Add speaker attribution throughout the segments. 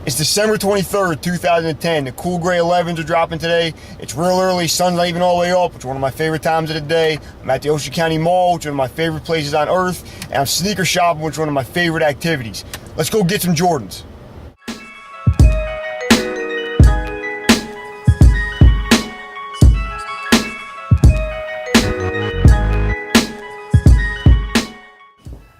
Speaker 1: It's December 23rd, 2010. The cool gray 11s are dropping today. It's real early, sun's not even all the way up, which is one of my favorite times of the day. I'm at the Ocean County Mall, which is one of my favorite places on earth, and I'm sneaker shopping, which is one of my favorite activities. Let's go get some Jordans.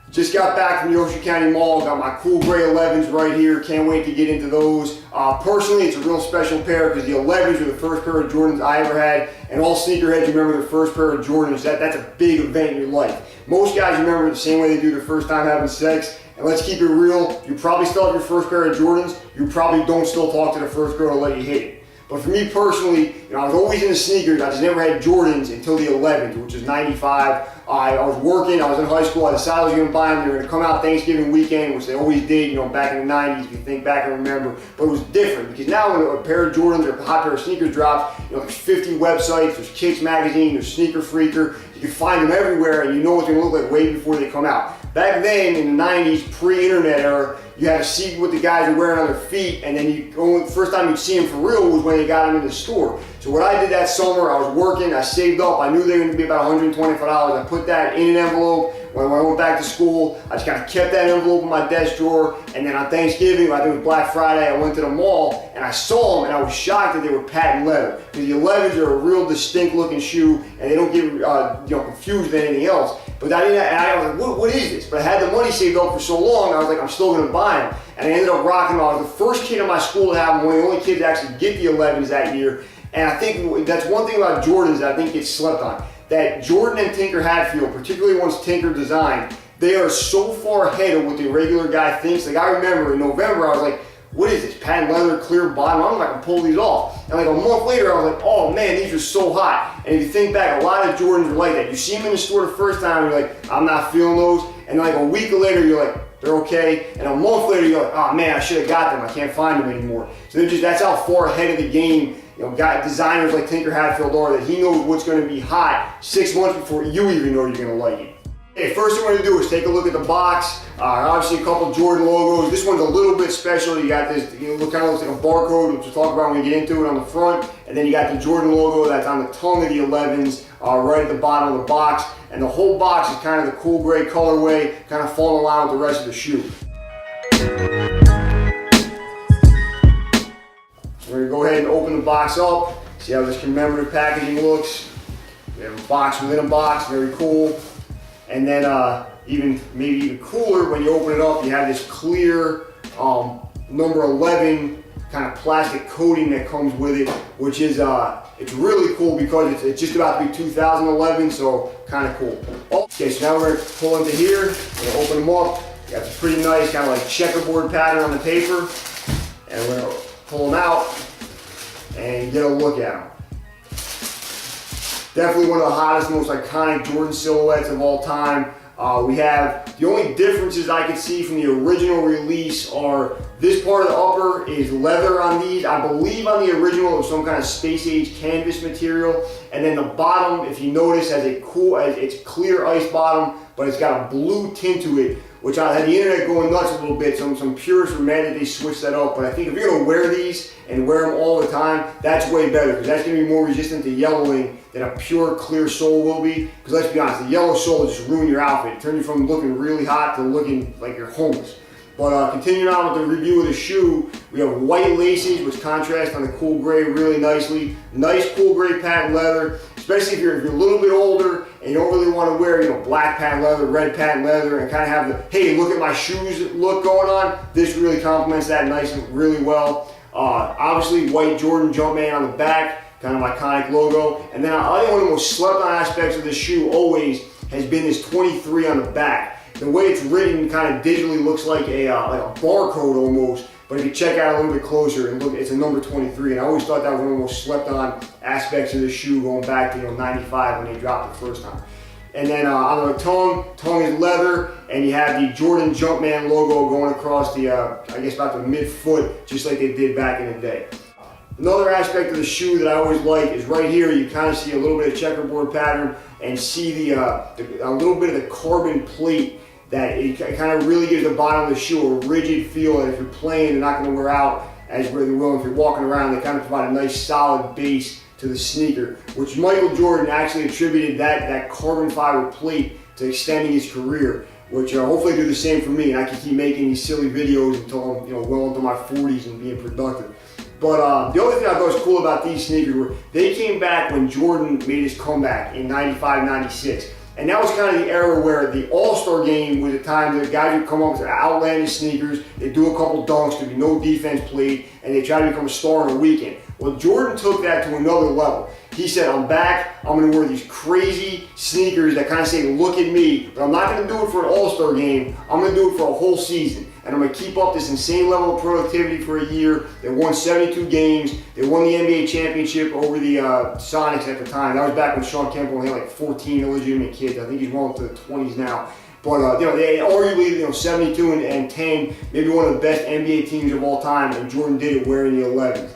Speaker 1: Just got back from the Ocean County Mall, got my cool gray 11s right here, can't wait to get into those. Personally, it's a real special pair because the 11s are the first pair of Jordans I ever had, and all sneakerheads remember their first pair of Jordans. That's a big event in your life. Most guys remember it the same way they do their first time having sex, and let's keep it real, you probably still have your first pair of Jordans, you probably don't still talk to the first girl to let you hit it. But for me personally, I was always into sneakers. I just never had Jordans until the 11s, which is 95. I was working, I was in high school, I decided I was going to buy them. They were going to come out Thanksgiving weekend, which they always did, back in the 90s, if you think back and remember. But it was different, because now when a pair of Jordans or a hot pair of sneakers drops, there's 50 websites, there's Kicks Magazine, there's Sneaker Freaker. You can find them everywhere, and you know what they're going to look like way before they come out. Back then, in the 90s, pre-internet era, you had to see what the guys were wearing on their feet, and then first time you'd see them for real was when they got them in the store. So what I did that summer, I was working, I saved up, I knew they were going to be about $125. I put that in an envelope. When I went back to school, I just kind of kept that envelope in my desk drawer, and then on Thanksgiving, I think it was Black Friday, I went to the mall, and I saw them, and I was shocked that they were patent leather. Because the 11s are a real distinct looking shoe, and they don't get confused with anything else. But I was like, what is this? But I had the money saved up for so long, I was like, I'm still going to buy them. And I ended up rocking them. I was the first kid in my school to have them, one of the only kids to actually get the 11s that year. And I think that's one thing about Jordans that I think gets slept on. That Jordan and Tinker Hatfield, particularly once Tinker designed, they are so far ahead of what the regular guy thinks. Like I remember in November, I was like, what is this, patent leather, clear bottom? I'm not gonna pull these off. And like a month later, I was like, oh man, these are so hot. And if you think back, a lot of Jordans are like that. You see them in the store the first time, and you're like, I'm not feeling those. And like a week later, you're like, they're okay. And a month later, you're like, oh man, I should have got them. I can't find them anymore. So that's how far ahead of the game designers like Tinker Hatfield are, that he knows what's going to be hot 6 months before you even know you're going to like it. Okay, first thing we're going to do is take a look at the box. Obviously a couple Jordan logos. This one's a little bit special. You got this, kind of looks like a barcode, which we'll talk about when we get into it, on the front. And then you got the Jordan logo that's on the tongue of the 11s, right at the bottom of the box. And the whole box is kind of the cool gray colorway, kind of falling along with the rest of the shoe. We're going to go ahead and open the box up, see how this commemorative packaging looks. We have a box within a box, very cool. And then maybe even cooler, when you open it up, you have this clear number 11 kind of plastic coating that comes with it, which is it's really cool because it's just about to be 2011, so kind of cool. Okay, so now we're going to pull into here, we're going to open them up. You got this pretty nice kind of like checkerboard pattern on the paper, and we're going to pull them out and get a look at them. Definitely one of the hottest, most iconic Jordan silhouettes of all time. We have, the only differences I could see from the original release are this part of the upper is leather on these. I believe on the original it was some kind of space age canvas material. And then the bottom, if you notice, it's clear ice bottom, but it's got a blue tint to it, which I had the internet going nuts a little bit. Some purists were mad that they switched that up. But I think if you're gonna wear these and wear them all the time, that's way better, because that's gonna be more resistant to yellowing than a pure clear sole will be. Because let's be honest, the yellow sole will just ruin your outfit. Turn you from looking really hot to looking like you're homeless. But continuing on with the review of the shoe, we have white laces, which contrast on the cool gray really nicely. Nice cool gray patent leather, especially if you're a little bit older and you don't really want to wear black patent leather, red patent leather, and kind of have the, hey, look at my shoes look going on. This really complements that nice and really well. Obviously, white Jordan Jumpman on the back, kind of iconic logo. And then I think one of the most slept on aspects of this shoe always has been this 23 on the back. The way it's written kind of digitally looks like a barcode almost, but if you check out a little bit closer and look, it's a number 23, and I always thought that was one of the most slept on aspects of the shoe going back to 95 when they dropped it the first time. And then on the tongue is leather, and you have the Jordan Jumpman logo going across the, I guess about the mid-foot, just like they did back in the day. Another aspect of the shoe that I always like is right here, you kind of see a little bit of checkerboard pattern and see a little bit of the carbon plate that it kind of really gives the bottom of the shoe a rigid feel that if you're playing, they're not going to wear out as where they will if you're walking around. They kind of provide a nice solid base to the sneaker, which Michael Jordan actually attributed that carbon fiber plate to extending his career, which hopefully do the same for me, and I can keep making these silly videos until I'm well into my 40s and being productive. But the other thing I thought was cool about these sneakers were they came back when Jordan made his comeback in 95, 96. And that was kind of the era where the All-Star game was the time that guys would come up with outlandish sneakers, they'd do a couple dunks, there'd be no defense played, and they'd try to become a star in a weekend. Well, Jordan took that to another level. He said, I'm back, I'm going to wear these crazy sneakers that kind of say, look at me, but I'm not going to do it for an All-Star game, I'm going to do it for a whole season. And I'm going to keep up this insane level of productivity for a year. They won 72 games. They won the NBA championship over the Sonics at the time. That was back when Sean Kemp had like 14 illegitimate kids. I think he's well into the 20s now. But they arguably 72 and 10, maybe one of the best NBA teams of all time. And Jordan did it wearing the 11s.